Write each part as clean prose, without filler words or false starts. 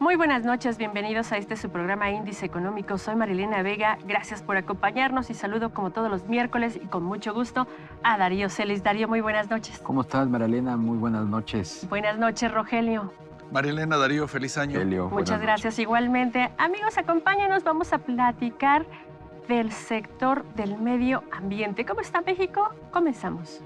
Muy buenas noches, bienvenidos a su programa Índice Económico. Soy Marilena Vega, gracias por acompañarnos y saludo como todos los miércoles y con mucho gusto a Darío Celis. Darío, muy buenas noches. ¿Cómo estás, Marilena? Muy buenas noches. Buenas noches, Rogelio. Marilena, Darío, feliz año. Rogelio, muchas gracias igualmente. Amigos, acompáñanos, vamos a platicar del sector del medio ambiente. ¿Cómo está México? Comenzamos.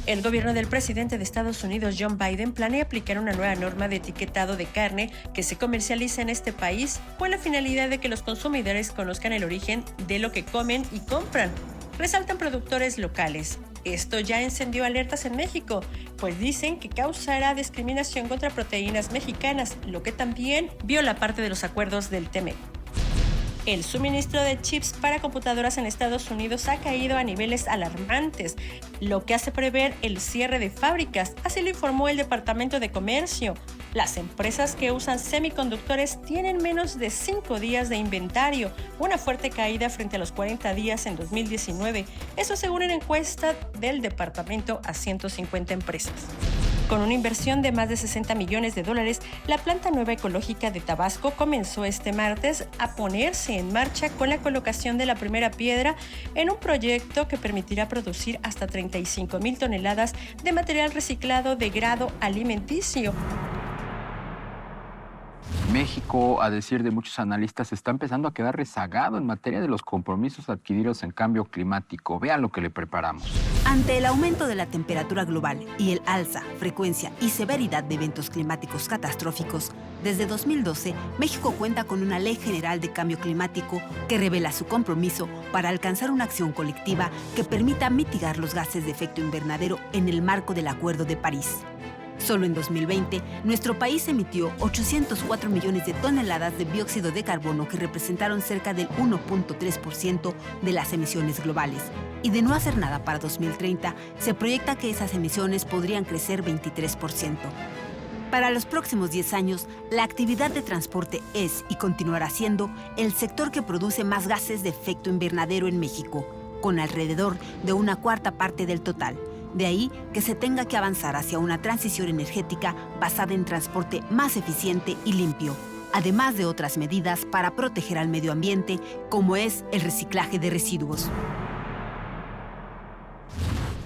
El gobierno del presidente de Estados Unidos, John Biden, planea aplicar una nueva norma de etiquetado de carne que se comercializa en este país con la finalidad de que los consumidores conozcan el origen de lo que comen y compran. Resaltan productores locales. Esto ya encendió alertas en México, pues dicen que causará discriminación contra proteínas mexicanas, lo que también viola parte de los acuerdos del TEMEC. El suministro de chips para computadoras en Estados Unidos ha caído a niveles alarmantes, lo que hace prever el cierre de fábricas, así lo informó el Departamento de Comercio. Las empresas que usan semiconductores tienen menos de 5 días de inventario, una fuerte caída frente a los 40 días en 2019, eso según una encuesta del departamento a 150 empresas. Con una inversión de más de $60 millones, la planta nueva ecológica de Tabasco comenzó este martes a ponerse en marcha con la colocación de la primera piedra en un proyecto que permitirá producir hasta 35,000 toneladas de material reciclado de grado alimenticio. México, a decir de muchos analistas, está empezando a quedar rezagado en materia de los compromisos adquiridos en cambio climático. Vean lo que le preparamos. Ante el aumento de la temperatura global y el alza, frecuencia y severidad de eventos climáticos catastróficos, desde 2012, México cuenta con una Ley General de Cambio Climático que revela su compromiso para alcanzar una acción colectiva que permita mitigar los gases de efecto invernadero en el marco del Acuerdo de París. Solo en 2020, nuestro país emitió 804 millones de toneladas de dióxido de carbono que representaron cerca del 1.3% de las emisiones globales. Y de no hacer nada para 2030, se proyecta que esas emisiones podrían crecer 23%. Para los próximos 10 años, la actividad de transporte es y continuará siendo el sector que produce más gases de efecto invernadero en México, con alrededor de una cuarta parte del total. De ahí que se tenga que avanzar hacia una transición energética basada en transporte más eficiente y limpio, además de otras medidas para proteger al medio ambiente, como es el reciclaje de residuos.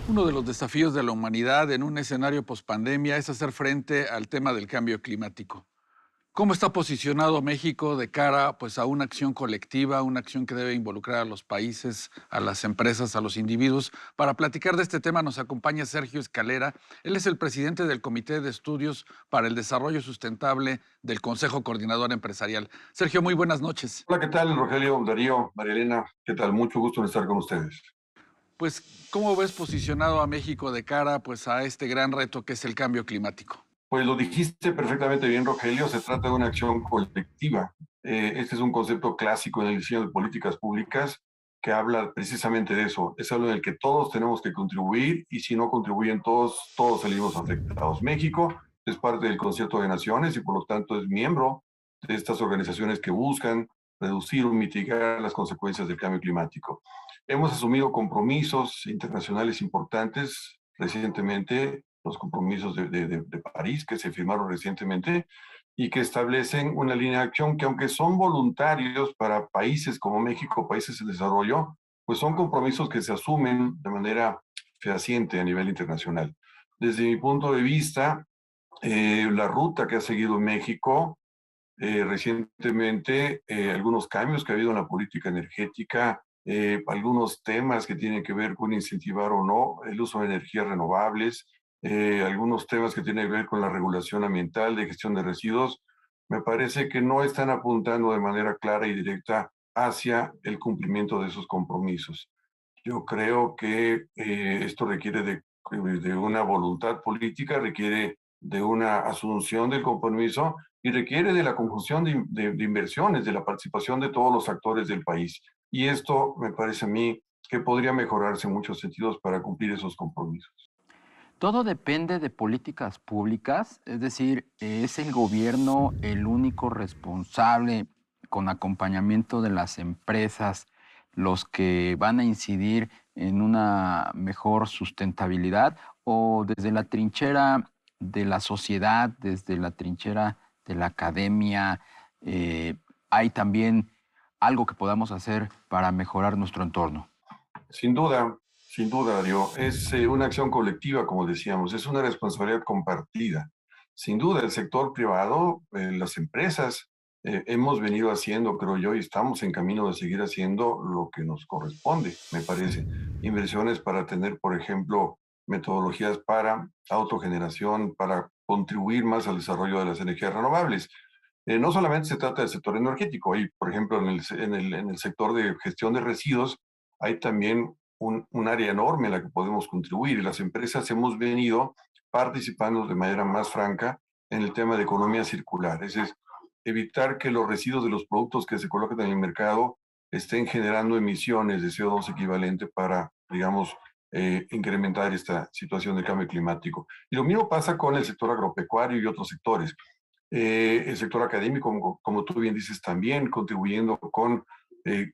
Uno de los desafíos de la humanidad en un escenario pospandemia es hacer frente al tema del cambio climático. ¿Cómo está posicionado México de cara a una acción colectiva, una acción que debe involucrar a los países, a las empresas, a los individuos? Para platicar de este tema nos acompaña Sergio Escalera. Él es el presidente del Comité de Estudios para el Desarrollo Sustentable del Consejo Coordinador Empresarial. Sergio, muy buenas noches. Hola, ¿qué tal, Rogelio, Darío, Marilena? ¿Qué tal? Mucho gusto en estar con ustedes. Pues, ¿cómo ves posicionado a México de cara a este gran reto que es el cambio climático? Pues lo dijiste perfectamente bien, Rogelio, se trata de una acción colectiva. Este es un concepto clásico en el diseño de políticas públicas que habla precisamente de eso. Es algo en el que todos tenemos que contribuir y si no contribuyen todos, todos salimos afectados. México es parte del Concierto de Naciones y por lo tanto es miembro de estas organizaciones que buscan reducir o mitigar las consecuencias del cambio climático. Hemos asumido compromisos internacionales importantes recientemente, los compromisos de París que se firmaron recientemente y que establecen una línea de acción que aunque son voluntarios para países como México, países en desarrollo, pues son compromisos que se asumen de manera fehaciente a nivel internacional. Desde mi punto de vista, la ruta que ha seguido México recientemente, algunos cambios que ha habido en la política energética, algunos temas que tienen que ver con incentivar o no el uso de energías renovables, algunos temas que tienen que ver con la regulación ambiental, de gestión de residuos, me parece que no están apuntando de manera clara y directa hacia el cumplimiento de esos compromisos. Yo creo que esto requiere de una voluntad política, requiere de una asunción del compromiso y requiere de la conjunción de inversiones, de la participación de todos los actores del país. Y esto me parece a mí que podría mejorarse en muchos sentidos para cumplir esos compromisos. Todo depende de políticas públicas, es decir, ¿es el gobierno el único responsable con acompañamiento de las empresas los que van a incidir en una mejor sustentabilidad, o desde la trinchera de la sociedad, desde la trinchera de la academia, eh, hay también algo que podamos hacer para mejorar nuestro entorno? Sin duda, Darío. Es una acción colectiva, como decíamos, es una responsabilidad compartida. Sin duda, el sector privado, las empresas, hemos venido haciendo, creo yo, y estamos en camino de seguir haciendo lo que nos corresponde, me parece. Inversiones para tener, por ejemplo, metodologías para autogeneración, para contribuir más al desarrollo de las energías renovables. No solamente se trata del sector energético, hay, por ejemplo, en el sector de gestión de residuos, hay también un área enorme en la que podemos contribuir, y las empresas hemos venido participando de manera más franca en el tema de economía circular. Es decir, evitar que los residuos de los productos que se colocan en el mercado estén generando emisiones de CO2 equivalente para, digamos, incrementar esta situación de cambio climático. Y lo mismo pasa con el sector agropecuario y otros sectores. El sector académico, como tú bien dices, también contribuyendo con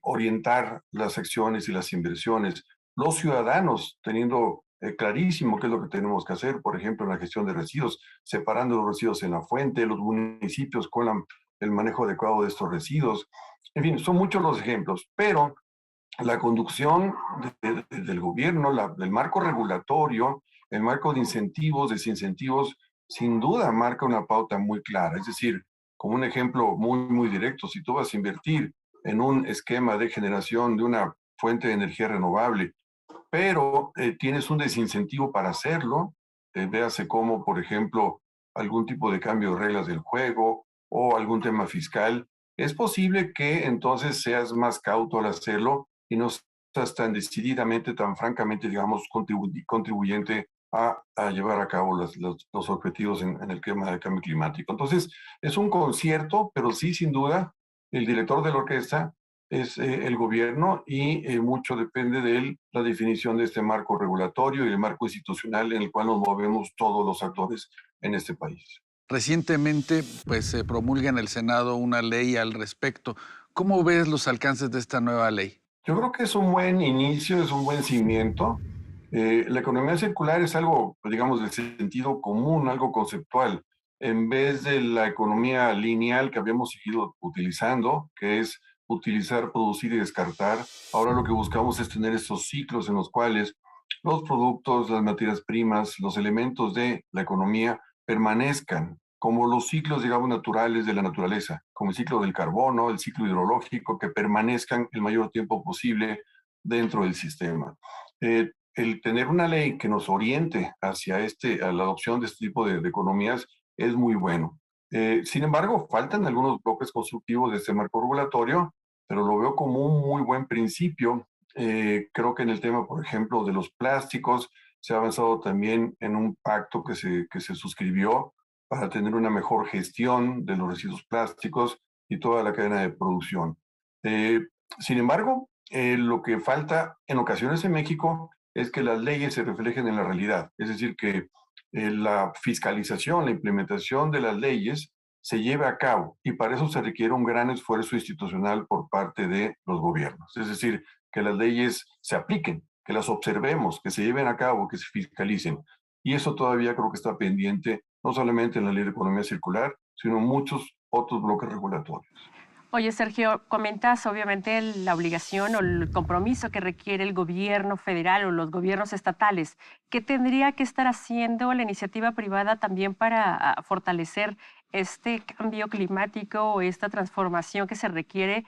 orientar las acciones y las inversiones. Los ciudadanos teniendo clarísimo qué es lo que tenemos que hacer, por ejemplo, en la gestión de residuos, separando los residuos en la fuente, los municipios con el manejo adecuado de estos residuos. En fin, son muchos los ejemplos, pero la conducción del gobierno, del marco regulatorio, el marco de incentivos, desincentivos, sin duda marca una pauta muy clara. Es decir, como un ejemplo muy directo, si tú vas a invertir en un esquema de generación de una fuente de energía renovable, pero tienes un desincentivo para hacerlo, véase como, por ejemplo, algún tipo de cambio de reglas del juego o algún tema fiscal, es posible que entonces seas más cauto al hacerlo y no seas tan decididamente, tan francamente, digamos, contribuyente a llevar a cabo los objetivos en el tema del cambio climático. Entonces, es un concierto, pero sí, sin duda, el director de la orquesta es el gobierno, y mucho depende de él la definición de este marco regulatorio y el marco institucional en el cual nos movemos todos los actores en este país. Recientemente, pues se promulga en el Senado una ley al respecto. ¿Cómo ves los alcances de esta nueva ley? Yo creo que es un buen inicio, es un buen cimiento. La economía circular es algo, digamos, de sentido común, algo conceptual, en vez de la economía lineal que habíamos seguido utilizando, que es utilizar, producir y descartar. Ahora lo que buscamos es tener estos ciclos en los cuales los productos, las materias primas, los elementos de la economía permanezcan como los ciclos, digamos, naturales de la naturaleza, como el ciclo del carbono, el ciclo hidrológico, que permanezcan el mayor tiempo posible dentro del sistema. El tener una ley que nos oriente hacia a la adopción de este tipo de economías es muy bueno. Sin embargo, faltan algunos bloques constructivos de este marco regulatorio, pero lo veo como un muy buen principio. Creo que en el tema, por ejemplo, de los plásticos, se ha avanzado también en un pacto que se suscribió para tener una mejor gestión de los residuos plásticos y toda la cadena de producción. Eh, Sin embargo, lo que falta en ocasiones en México es que las leyes se reflejen en la realidad. Es decir, que la fiscalización, la implementación de las leyes se lleve a cabo, y para eso se requiere un gran esfuerzo institucional por parte de los gobiernos. Es decir, que las leyes se apliquen, que las observemos, que se lleven a cabo, que se fiscalicen. Y eso todavía creo que está pendiente, no solamente en la Ley de Economía Circular, sino en muchos otros bloques regulatorios. Oye, Sergio, comentas obviamente la obligación o el compromiso que requiere el gobierno federal o los gobiernos estatales. ¿Qué tendría que estar haciendo la iniciativa privada también para fortalecer este cambio climático o esta transformación que se requiere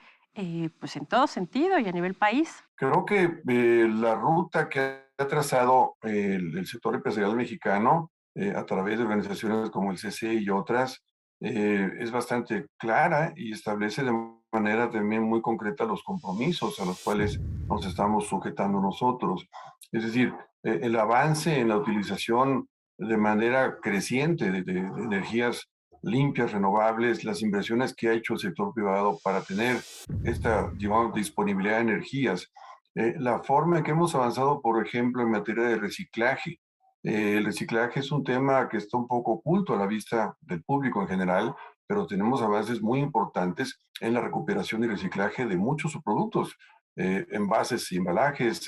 pues en todo sentido y a nivel país? Creo que la ruta que ha trazado el sector empresarial mexicano a través de organizaciones como el CC y otras es bastante clara y establece de manera también muy concreta los compromisos a los cuales nos estamos sujetando nosotros. Es decir, el avance en la utilización de manera creciente de energías limpias, renovables, las inversiones que ha hecho el sector privado para tener esta, digamos, disponibilidad de energías, la forma en que hemos avanzado, por ejemplo, en materia de reciclaje. El reciclaje es un tema que está un poco oculto a la vista del público en general, pero tenemos avances muy importantes en la recuperación y reciclaje de muchos productos. envases y embalajes,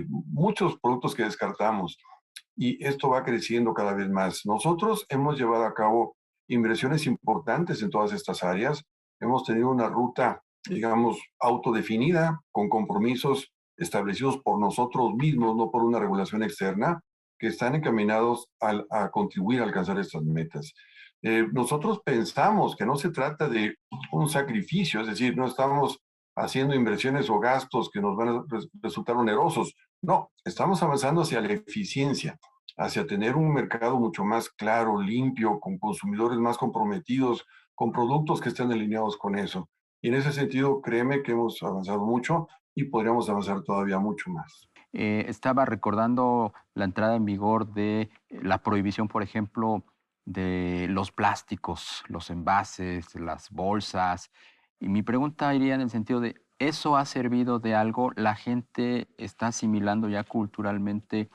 muchos productos que descartamos. Y esto va creciendo cada vez más. Nosotros hemos llevado a cabo inversiones importantes en todas estas áreas. Hemos tenido una ruta, digamos, autodefinida, con compromisos establecidos por nosotros mismos, no por una regulación externa, que están encaminados a contribuir a alcanzar estas metas. Nosotros pensamos que no se trata de un sacrificio, es decir, no estamos haciendo inversiones o gastos que nos van a resultar onerosos. No, estamos avanzando hacia la eficiencia, hacia tener un mercado mucho más claro, limpio, con consumidores más comprometidos, con productos que estén alineados con eso. Y en ese sentido, créeme que hemos avanzado mucho y podríamos avanzar todavía mucho más. Estaba recordando la entrada en vigor de la prohibición, por ejemplo, de los plásticos, los envases, las bolsas. Y mi pregunta iría en el sentido de, ¿eso ha servido de algo? ¿La gente está asimilando ya culturalmente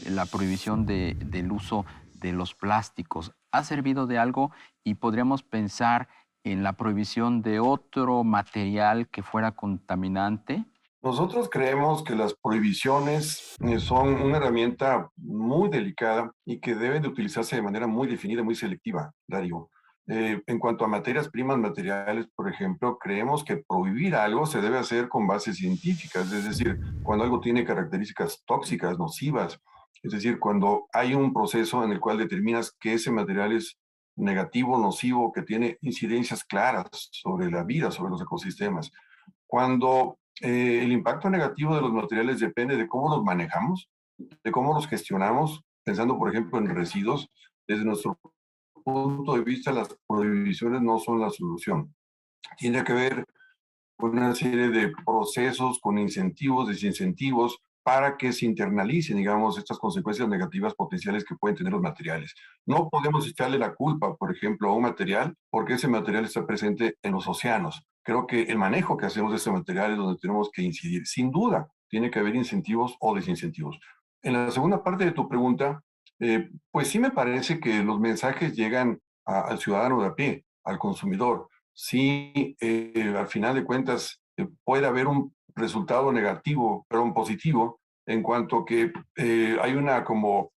la prohibición del uso de los plásticos? ¿Ha servido de algo? Y podríamos pensar en la prohibición de otro material que fuera contaminante. Nosotros creemos que las prohibiciones son una herramienta muy delicada y que deben de utilizarse de manera muy definida, muy selectiva, Darío. En cuanto a materias primas materiales, por ejemplo, creemos que prohibir algo se debe hacer con bases científicas, es decir, cuando algo tiene características tóxicas, nocivas, es decir, cuando hay un proceso en el cual determinas que ese material es negativo, nocivo, que tiene incidencias claras sobre la vida, sobre los ecosistemas. Cuando el impacto negativo de los materiales depende de cómo los manejamos, de cómo los gestionamos, pensando, por ejemplo, en residuos. Desde nuestro punto de vista, las prohibiciones no son la solución. Tiene que ver con una serie de procesos, con incentivos, desincentivos, para que se internalicen, digamos, estas consecuencias negativas potenciales que pueden tener los materiales. No podemos echarle la culpa, por ejemplo, a un material porque ese material está presente en los océanos. Creo que el manejo que hacemos de ese material es donde tenemos que incidir. Sin duda, tiene que haber incentivos o desincentivos. En la segunda parte de tu pregunta, pues sí me parece que los mensajes llegan al ciudadano de a pie, al consumidor. Sí, al final de cuentas, puede haber un resultado negativo, pero un positivo, en cuanto que hay una como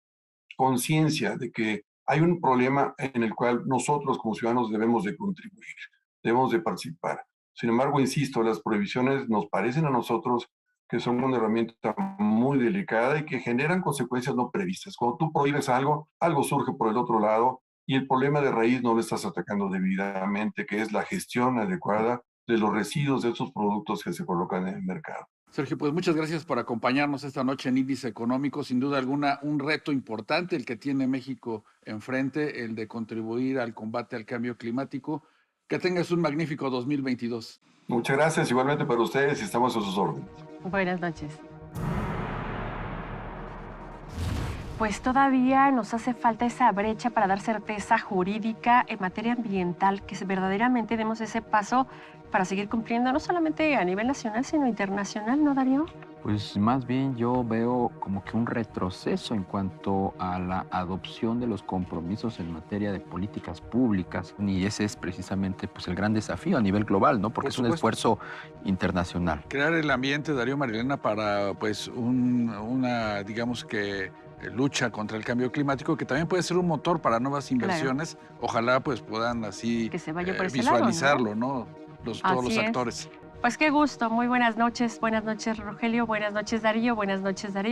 conciencia de que hay un problema en el cual nosotros como ciudadanos debemos de contribuir, debemos de participar. Sin embargo, insisto, las prohibiciones nos parecen a nosotros que son una herramienta muy delicada y que generan consecuencias no previstas. Cuando tú prohíbes algo, algo surge por el otro lado y el problema de raíz no lo estás atacando debidamente, que es la gestión adecuada de los residuos de esos productos que se colocan en el mercado. Sergio, pues muchas gracias por acompañarnos esta noche en Índice Económico. Sin duda alguna, un reto importante el que tiene México enfrente, el de contribuir al combate al cambio climático. Que tengas un magnífico 2022. Muchas gracias, igualmente para ustedes y estamos a sus órdenes. Buenas noches. Pues todavía nos hace falta esa brecha para dar certeza jurídica en materia ambiental, que verdaderamente demos ese paso para seguir cumpliendo no solamente a nivel nacional, sino internacional, ¿no, Darío? Pues más bien yo veo como que un retroceso en cuanto a la adopción de los compromisos en materia de políticas públicas, y ese es precisamente pues el gran desafío a nivel global, ¿no? Porque es un esfuerzo internacional. Crear el ambiente, Darío, Marilena, para pues una, digamos que lucha contra el cambio climático, que también puede ser un motor para nuevas inversiones. Claro. Ojalá pues puedan así que se vaya por ese visualizarlo, lado, ¿no? Todos los actores. Pues qué gusto, muy buenas noches, Rogelio, buenas noches Darío,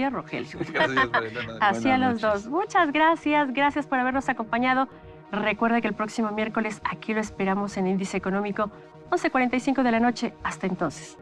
Rogelio. Gracias, Marilena. Así a los dos. Muchas gracias por habernos acompañado. Recuerde que el próximo miércoles aquí lo esperamos en Índice Económico, 11:45 de la noche. Hasta entonces.